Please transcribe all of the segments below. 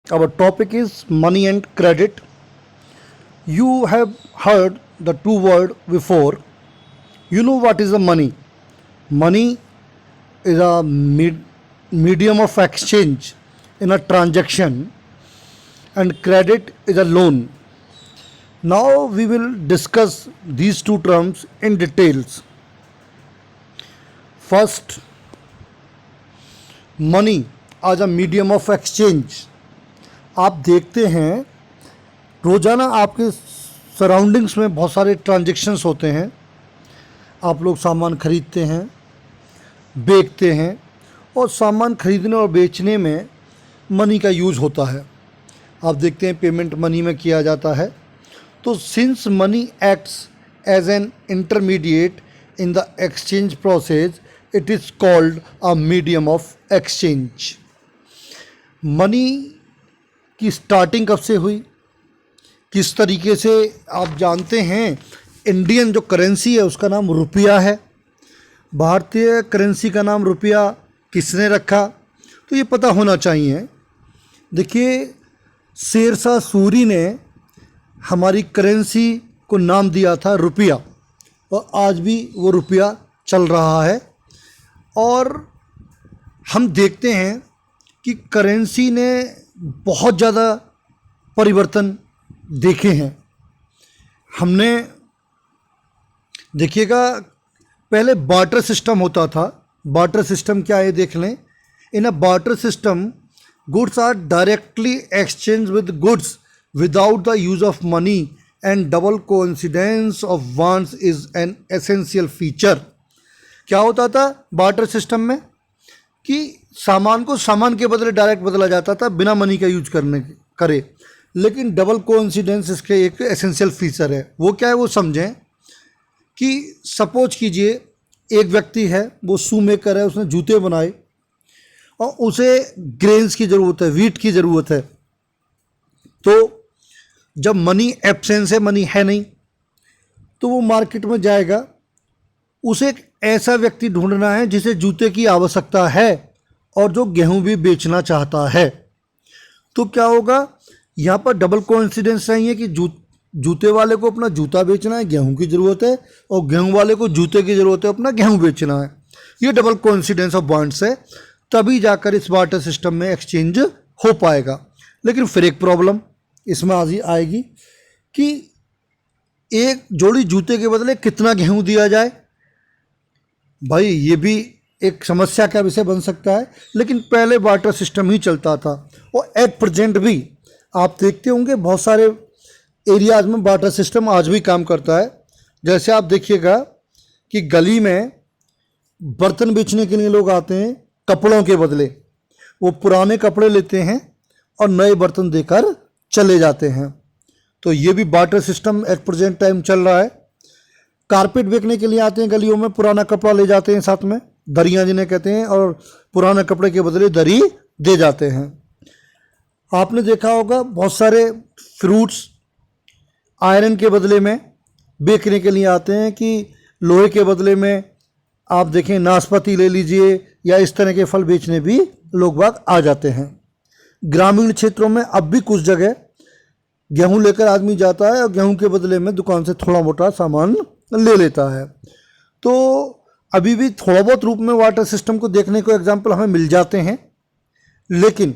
Our topic is money and credit. You have heard the two word before. You know what is the money? Money is a medium of exchange in a transaction, and credit is a loan. Now we will discuss these two terms in details. First, money as a medium of exchange. आप देखते हैं रोज़ाना आपके surroundings में बहुत सारे transactions होते हैं। आप लोग सामान खरीदते हैं, बेचते हैं, और सामान खरीदने और बेचने में मनी का यूज़ होता है। आप देखते हैं पेमेंट मनी में किया जाता है। तो since money acts as an intermediate in the exchange process, it is called a medium of exchange. Money की स्टार्टिंग कब से हुई, किस तरीके से, आप जानते हैं इंडियन जो करेंसी है उसका नाम रुपया है। भारतीय करेंसी का नाम रुपया किसने रखा, तो ये पता होना चाहिए। देखिए, शेरशाह सूरी ने हमारी करेंसी को नाम दिया था रुपया, और आज भी वो रुपया चल रहा है। और हम देखते हैं कि करेंसी ने बहुत ज़्यादा परिवर्तन देखे हैं। हमने देखिएगा, पहले बार्टर सिस्टम होता था। बार्टर सिस्टम क्या है देख लें। In a barter system, goods are directly exchange with goods without the use of money, and double coincidence of wants is an essential feature. क्या होता था बार्टर सिस्टम में कि सामान को सामान के बदले डायरेक्ट बदला जाता था बिना मनी का यूज करे। लेकिन डबल कोइंसिडेंस इसके एक एसेंशियल फीचर है। वो क्या है, वो समझें कि सपोज कीजिए एक व्यक्ति है, वो शू मेकर है, उसने जूते बनाए और उसे ग्रेन्स की ज़रूरत है, वीट की ज़रूरत है। तो जब मनी एब्सेंस है, मनी है नहीं, तो वो मार्केट में जाएगा। उसे एक ऐसा व्यक्ति ढूंढना है जिसे जूते की आवश्यकता है और जो गेहूं भी बेचना चाहता है। तो क्या होगा, यहाँ पर डबल कोइंसिडेंस चाहिए कि जूते वाले को अपना जूता बेचना है, गेहूं की ज़रूरत है, और गेहूं वाले को जूते की ज़रूरत है, अपना गेहूं बेचना है। ये डबल कोइंसिडेंस ऑफ वांट्स है, तभी जाकर इस बार्टर सिस्टम में एक्सचेंज हो पाएगा। लेकिन फिर एक प्रॉब्लम इसमें आएगी कि एक जोड़ी जूते के बदले कितना गेहूँ दिया जाए। भाई ये भी एक समस्या का विषय बन सकता है। लेकिन पहले बार्टर सिस्टम ही चलता था, और एट प्रेजेंट भी आप देखते होंगे बहुत सारे एरियाज में बार्टर सिस्टम आज भी काम करता है। जैसे आप देखिएगा कि गली में बर्तन बेचने के लिए लोग आते हैं, कपड़ों के बदले वो पुराने कपड़े लेते हैं और नए बर्तन देकर चले जाते हैं। तो ये भी barter system at present time चल रहा है। कारपेट बेचने के लिए आते हैं गलियों में, पुराना कपड़ा ले जाते हैं साथ में, दरियाँ जिन्हें कहते हैं, और पुराने कपड़े के बदले दरी दे जाते हैं। आपने देखा होगा बहुत सारे फ्रूट्स आयरन के बदले में बेचने के लिए आते हैं, कि लोहे के बदले में आप देखें नाशपाती ले लीजिए, या इस तरह के फल बेचने भी लोग बाग आ जाते हैं। ग्रामीण क्षेत्रों में अब भी कुछ जगह गेहूं लेकर आदमी जाता है और गेहूं के बदले में दुकान से थोड़ा मोटा सामान ले लेता है। तो अभी भी थोड़ा बहुत रूप में वाटर सिस्टम को देखने को एग्जाम्पल हमें मिल जाते हैं। लेकिन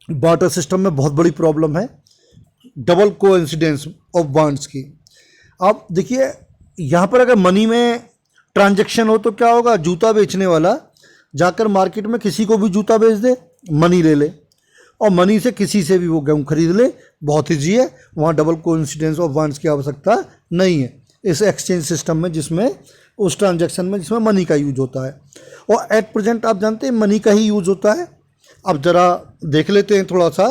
वाटर सिस्टम में बहुत बड़ी प्रॉब्लम है डबल कोइंसिडेंस ऑफ वांट्स की। अब देखिए, यहाँ पर अगर मनी में ट्रांजैक्शन हो तो क्या होगा, जूता बेचने वाला जाकर मार्केट में किसी को भी जूता बेच दे, मनी ले ले, और मनी से किसी से भी वो गेहूँ खरीद ले। बहुत ईजी है, वहाँ डबल कोइंसिडेंस ऑफ वांट्स की आवश्यकता नहीं है इस एक्सचेंज सिस्टम में, जिसमें उस ट्रांजैक्शन में जिसमें मनी का यूज होता है। और एट प्रेजेंट आप जानते हैं मनी का ही यूज होता है। अब ज़रा देख लेते हैं थोड़ा सा।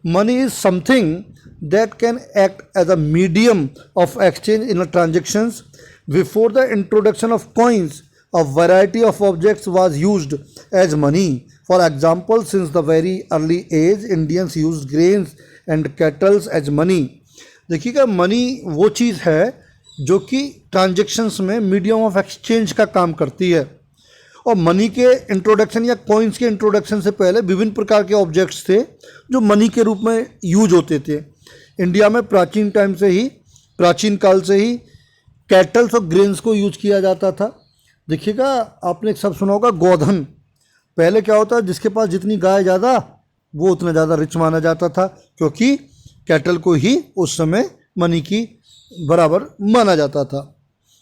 Money is something that can act as a medium of exchange in transactions. Before the introduction of coins, a variety of objects was used as money. For example, since the very early age, Indians used grains and cattle as money. देखिएगा, money वो चीज़ है जो कि transactions में medium of exchange का काम करती है। और मनी के इंट्रोडक्शन या कॉइन्स के इंट्रोडक्शन से पहले विभिन्न प्रकार के ऑब्जेक्ट्स थे जो मनी के रूप में यूज होते थे। इंडिया में प्राचीन काल से ही कैटल्स और ग्रेन्स को यूज किया जाता था। देखिएगा, आपने एक शब्द सुना होगा गोधन। पहले क्या होता है, जिसके पास जितनी गाय ज़्यादा वो उतना ज़्यादा रिच माना जाता था, क्योंकि कैटल को ही उस समय मनी की बराबर माना जाता था।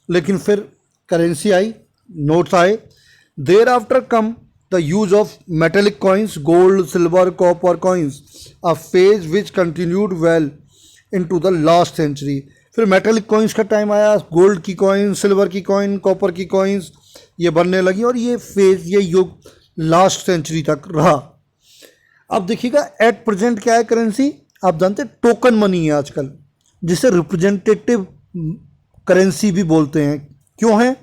लेकिन फिर करेंसी आई, नोट्स आए। Thereafter came the use of metallic coins, gold, silver, copper coins, a phase which continued well into the last century. फिर मेटेलिक कॉइन्स का टाइम आया, गोल्ड की कॉइन, सिल्वर की कॉइन, कॉपर की coins ये बनने लगी और ये युग लास्ट सेंचुरी तक रहा। अब देखिएगा, एट प्रेजेंट क्या है करेंसी, आप जानते हैं टोकन मनी है आजकल, जिसे रिप्रेजेंटेटिव करेंसी भी बोलते हैं। क्यों है?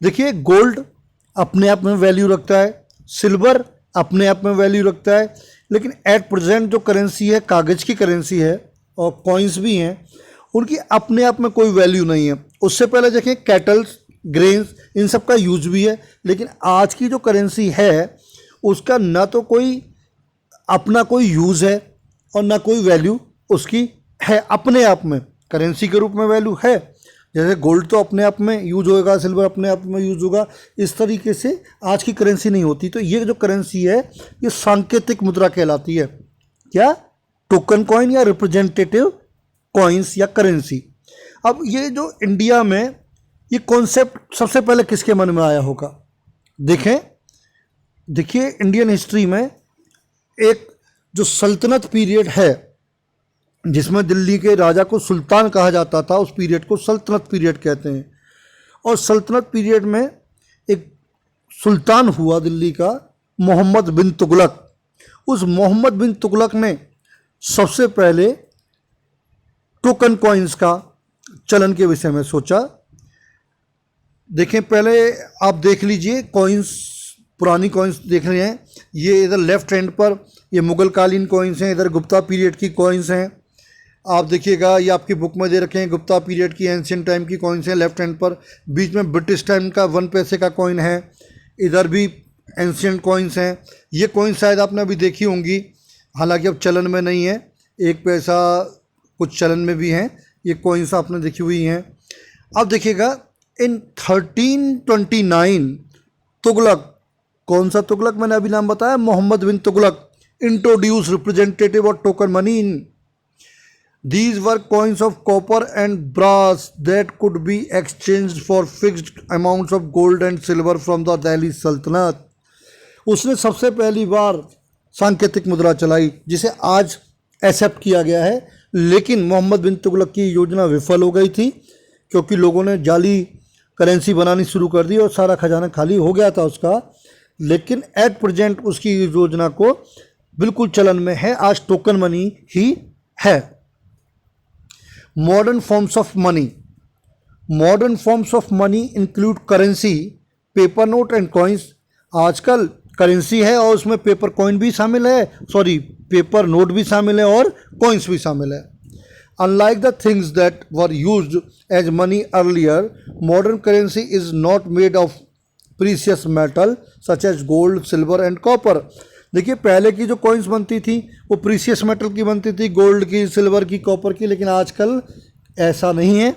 देखिए, गोल्ड अपने आप में वैल्यू रखता है, सिल्वर अपने आप में वैल्यू रखता है, लेकिन एट प्रेजेंट जो करेंसी है, कागज़ की करेंसी है और कॉइन्स भी हैं, उनकी अपने आप में कोई वैल्यू नहीं है। उससे पहले देखें, कैटल्स, ग्रेन्स, इन सब का यूज भी है, लेकिन आज की जो करेंसी है उसका ना तो कोई अपना कोई यूज़ है और ना कोई वैल्यू उसकी है अपने आप में। करेंसी के रूप में वैल्यू है, जैसे गोल्ड तो अपने आप में यूज होगा, सिल्वर अपने आप में यूज होगा, इस तरीके से आज की करेंसी नहीं होती। तो ये जो करेंसी है ये सांकेतिक मुद्रा कहलाती है। क्या? टोकन कॉइन या रिप्रेजेंटेटिव कॉइन्स या करेंसी। अब ये जो इंडिया में ये कॉन्सेप्ट सबसे पहले किसके मन में आया होगा? देखिए, इंडियन हिस्ट्री में एक जो सल्तनत पीरियड है, जिसमें दिल्ली के राजा को सुल्तान कहा जाता था, उस पीरियड को सल्तनत पीरियड कहते हैं। और सल्तनत पीरियड में एक सुल्तान हुआ दिल्ली का, मोहम्मद बिन तुगलक। उस मोहम्मद बिन तुगलक ने सबसे पहले टोकन कॉइन्स का चलन के विषय में सोचा। देखें, पहले आप देख लीजिए, कॉइन्स, पुरानी कॉइन्स देख रहे हैं, ये इधर लेफ्ट हैंड पर ये मुगल कालीन कॉइन्स हैं, इधर गुप्ता पीरियड की कॉइन्स हैं। आप देखिएगा, ये आपकी बुक में दे रखे हैं, गुप्ता पीरियड की एंशियंट टाइम की कॉइन्स हैं लेफ्ट हैंड पर। बीच में ब्रिटिश टाइम का 1 पैसे का कॉइन है, इधर भी एंशियंट कॉइन्स हैं। ये कॉइन शायद आपने अभी देखी होंगी, हालांकि अब चलन में नहीं है। 1 पैसा कुछ चलन में भी हैं, ये कॉइन्स आपने देखी हुई हैं। अब देखिएगा, इन 1329 तुगलक, कौन सा तुगलक? मैंने अभी नाम बताया, मोहम्मद बिन तुगलक, इंट्रोड्यूस रिप्रेजेंटेटिव और token money in these were coins of copper and brass that could be exchanged for fixed amounts of gold and silver from the Delhi Sultanate. उसने सबसे पहली बार सांकेतिक मुद्रा चलाई, जिसे आज एक्सेप्ट किया गया है। लेकिन मोहम्मद बिन तुगलक की योजना विफल हो गई थी, क्योंकि लोगों ने जाली करेंसी बनानी शुरू कर दी और सारा खजाना खाली हो गया था उसका। लेकिन एट प्रेजेंट उसकी योजना को बिल्कुल चलन में है, आज टोकन मनी ही है। Modern forms of money include currency, paper note and coins. आजकल करेंसी है और उसमें पेपर कॉइन भी शामिल है, पेपर नोट भी शामिल है और कॉइन्स भी शामिल है। Unlike the things that were used as money earlier, modern currency is not made of precious metal such as gold, silver and copper. देखिए, पहले की जो कॉइन्स बनती थी वो प्रीसियस मेटल की बनती थी, गोल्ड की, सिल्वर की, कॉपर की, लेकिन आजकल ऐसा नहीं है।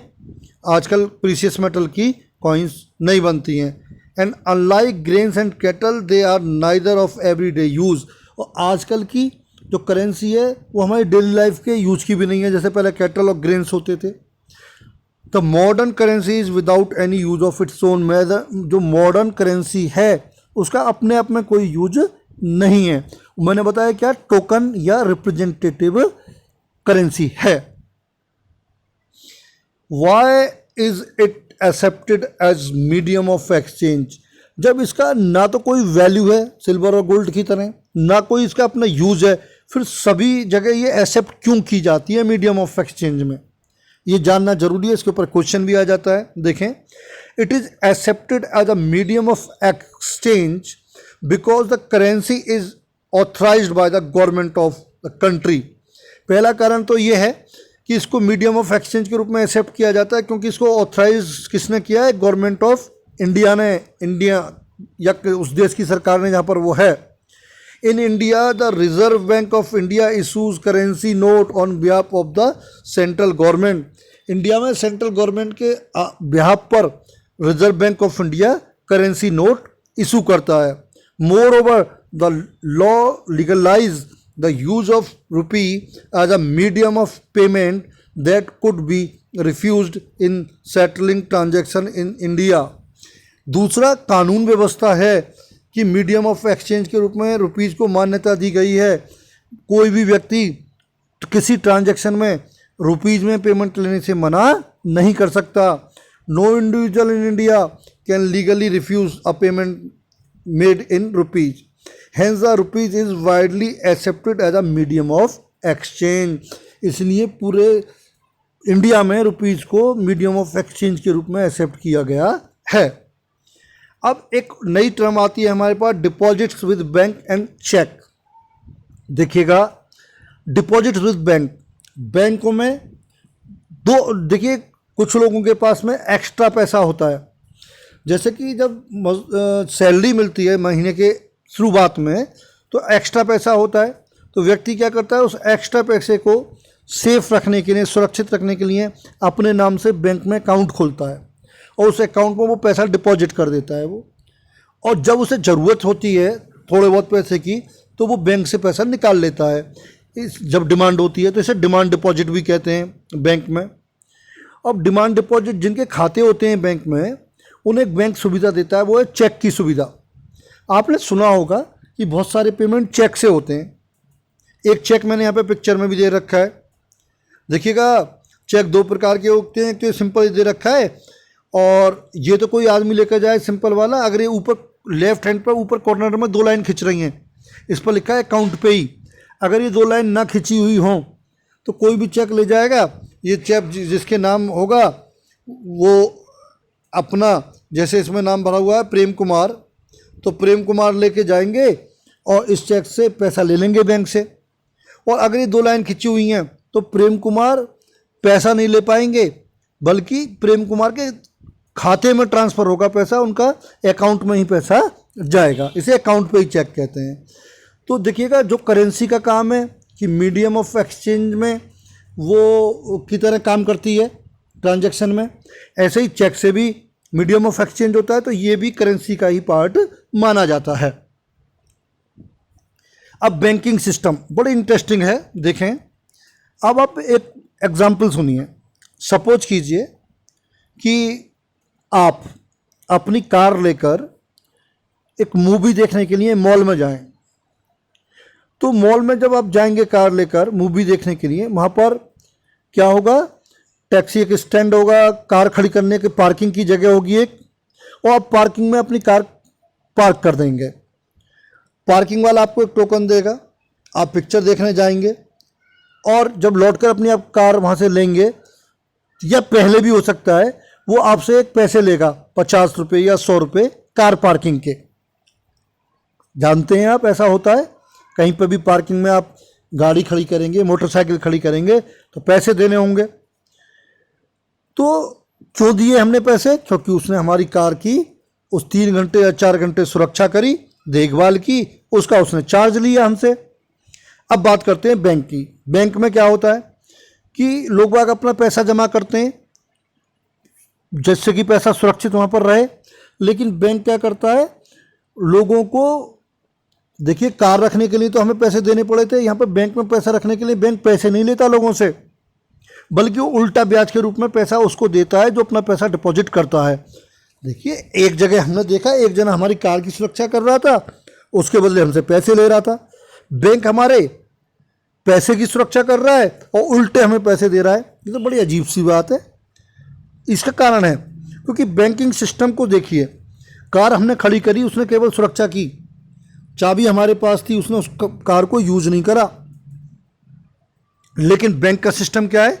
आजकल प्रीसियस मेटल की कॉइन्स नहीं बनती हैं। And unlike grains and cattle, they are neither of everyday use. और आजकल की जो करेंसी है वो हमारी डेली लाइफ के यूज की भी नहीं है, जैसे पहले कैटल और ग्रेन्स होते थे। The modern currency is without any use of its own. जो मॉडर्न करेंसी है उसका अपने आप में कोई यूज नहीं है। मैंने बताया क्या, टोकन या रिप्रेजेंटेटिव करेंसी है। Why is it accepted as medium of exchange? जब इसका ना तो कोई वैल्यू है सिल्वर और गोल्ड की तरह, ना कोई इसका अपना यूज है, फिर सभी जगह ये एक्सेप्ट क्यों की जाती है मीडियम ऑफ एक्सचेंज में? ये जानना जरूरी है, इसके ऊपर क्वेश्चन भी आ जाता है। देखें, it is accepted as a medium of exchange because the currency is authorised by the government of the country. पहला कारण तो ये है कि इसको मीडियम ऑफ एक्सचेंज के रूप में एक्सेप्ट किया जाता है, क्योंकि इसको ऑथराइज किसने किया है? गवर्नमेंट ऑफ इंडिया ने। इंडिया या उस देश की सरकार ने जहाँ पर वो है। In India the reserve bank of India issues currency note on behalf of the central government. India में सेंट्रल गवर्नमेंट के बिहाफ पर reserve bank of India currency note issue करता है। Moreover the law legalise the use of rupee as a medium of payment that could be refused in settling transaction in India. दूसरा, कानून व्यवस्था है कि medium of exchange के रूप में रुपीज़ को मान्यता दी गई है। कोई भी व्यक्ति किसी ट्रांजैक्शन में रुपीज़ में पेमेंट लेने से मना नहीं कर सकता। No individual in India can legally refuse a payment made in rupees, hence the rupees is widely accepted as a medium of exchange. इसलिए पूरे इंडिया में रुपीज़ को मीडियम ऑफ एक्सचेंज के रूप में एक्सेप्ट किया गया है। अब एक नई टर्म आती है हमारे पास, deposits with bank and cheque. देखिएगा, डिपॉजिट्स विद बैंक, बैंकों में दो, देखिए कुछ लोगों के पास में एक्स्ट्रा पैसा होता है। जैसे कि जब सैलरी मिलती है महीने के शुरुआत में तो एक्स्ट्रा पैसा होता है, तो व्यक्ति क्या करता है, उस एक्स्ट्रा पैसे को सेफ रखने के लिए, सुरक्षित रखने के लिए अपने नाम से बैंक में अकाउंट खोलता है और उस अकाउंट में वो पैसा डिपॉजिट कर देता है वो। और जब उसे ज़रूरत होती है थोड़े बहुत पैसे की तो वो बैंक से पैसा निकाल लेता है। जब डिमांड होती है तो इसे डिमांड डिपॉजिट भी कहते हैं बैंक में। अब डिमांड डिपॉजिट जिनके खाते होते हैं बैंक में, उन्हें एक बैंक सुविधा देता है, वो है चेक की सुविधा। आपने सुना होगा कि बहुत सारे पेमेंट चेक से होते हैं। एक चेक मैंने यहाँ पे पिक्चर में भी दे रखा है, देखिएगा। चेक दो प्रकार के होते हैं, एक तो सिंपल दे रखा है और ये तो कोई आदमी लेकर जाए सिंपल वाला। अगर ये ऊपर लेफ्ट हैंड पर ऊपर कॉर्नर में 2 लाइन खिंच रही हैं, इस पर लिखा है अकाउंट पे ही। अगर ये 2 लाइन ना खिंची हुई हों तो कोई भी चेक ले जाएगा, ये चेक जिसके नाम होगा वो अपना, जैसे इसमें नाम भरा हुआ है प्रेम कुमार, तो प्रेम कुमार लेके जाएंगे और इस चेक से पैसा ले लेंगे बैंक से। और अगर ये 2 लाइन खिंची हुई हैं तो प्रेम कुमार पैसा नहीं ले पाएंगे, बल्कि प्रेम कुमार के खाते में ट्रांसफ़र होगा पैसा, उनका अकाउंट में ही पैसा जाएगा। इसे अकाउंट पे ही चेक कहते हैं। तो देखिएगा, जो करेंसी का काम है कि मीडियम ऑफ एक्सचेंज में वो की तरह काम करती है ट्रांजैक्शन में, ऐसे ही चेक से भी मीडियम ऑफ एक्सचेंज होता है, तो ये भी करेंसी का ही पार्ट माना जाता है। अब बैंकिंग सिस्टम बड़े इंटरेस्टिंग है, देखें। अब आप एक एग्जाम्पल सुनिए। सपोज कीजिए कि आप अपनी कार लेकर एक मूवी देखने के लिए मॉल में जाएं। तो मॉल में जब आप जाएंगे कार लेकर मूवी देखने के लिए, वहाँ पर क्या होगा, टैक्सी एक स्टैंड होगा, कार खड़ी करने के पार्किंग की जगह होगी एक, और आप पार्किंग में अपनी कार पार्क कर देंगे। पार्किंग वाला आपको एक टोकन देगा, आप पिक्चर देखने जाएंगे और जब लौटकर अपनी आप कार वहाँ से लेंगे, या पहले भी हो सकता है, वो आपसे एक पैसे लेगा 50 रुपये या 100 रुपये कार पार्किंग के। जानते हैं आप, ऐसा होता है कहीं पर भी पार्किंग में आप गाड़ी खड़ी करेंगे, मोटरसाइकिल खड़ी करेंगे तो पैसे देने होंगे। तो क्यों दिए हमने पैसे? क्योंकि उसने हमारी कार की उस 3 घंटे या 4 घंटे सुरक्षा करी, देखभाल की, उसका उसने चार्ज लिया हमसे। अब बात करते हैं बैंक की। बैंक में क्या होता है कि लोग बाग अपना पैसा जमा करते हैं जिससे कि पैसा सुरक्षित वहाँ पर रहे, लेकिन बैंक क्या करता है, लोगों को, देखिए कार रखने के लिए तो हमें पैसे देने पड़े थे, यहाँ पर बैंक में पैसा रखने के लिए बैंक पैसे नहीं लेता लोगों से, बल्कि वो उल्टा ब्याज के रूप में पैसा उसको देता है जो अपना पैसा डिपॉजिट करता है। देखिए, एक जगह हमने देखा, एक जना हमारी कार की सुरक्षा कर रहा था, उसके बदले हमसे पैसे ले रहा था। बैंक हमारे पैसे की सुरक्षा कर रहा है और उल्टे हमें पैसे दे रहा है। ये तो बड़ी अजीब सी बात है। इसका कारण है क्योंकि बैंकिंग सिस्टम को देखिए, कार हमने खड़ी करी, उसने केवल सुरक्षा की, चाबी हमारे पास थी, उसने उस कार को यूज नहीं करा। लेकिन बैंक का सिस्टम क्या है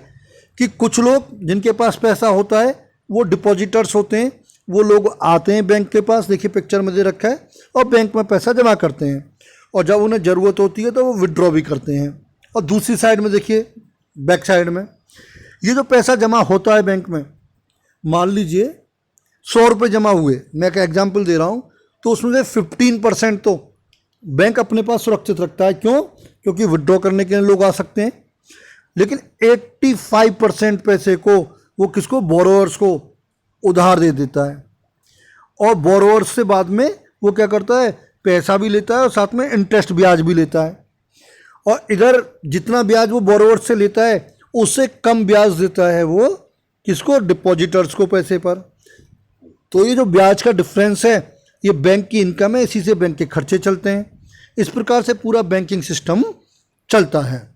कि कुछ लोग जिनके पास पैसा होता है वो डिपॉजिटर्स होते हैं, वो लोग आते हैं बैंक के पास, देखिए पिक्चर में दे रखा है, और बैंक में पैसा जमा करते हैं, और जब उन्हें ज़रूरत होती है तो वो विड्रॉ भी करते हैं। और दूसरी साइड में देखिए, बैक साइड में ये जो पैसा जमा होता है बैंक में, मान लीजिए 100 रुपये जमा हुए, मैं एक एग्जांपल दे रहा हूँ, तो उसमें से 15% तो बैंक अपने पास सुरक्षित रखता है। क्यों? क्योंकि विड्रॉ करने के लिए लोग आ सकते हैं। लेकिन 85% पैसे को वो किसको, बोरोवर्स को उधार दे देता है, और बोरोवर्स से बाद में वो क्या करता है, पैसा भी लेता है और साथ में इंटरेस्ट ब्याज भी लेता है। और इधर जितना ब्याज वो बोरोवर्स से लेता है उससे कम ब्याज देता है वो किसको, डिपॉजिटर्स को पैसे पर। तो ये जो ब्याज का डिफरेंस है ये बैंक की इनकम है, इसी से बैंक के खर्चे चलते हैं। इस प्रकार से पूरा बैंकिंग सिस्टम चलता है।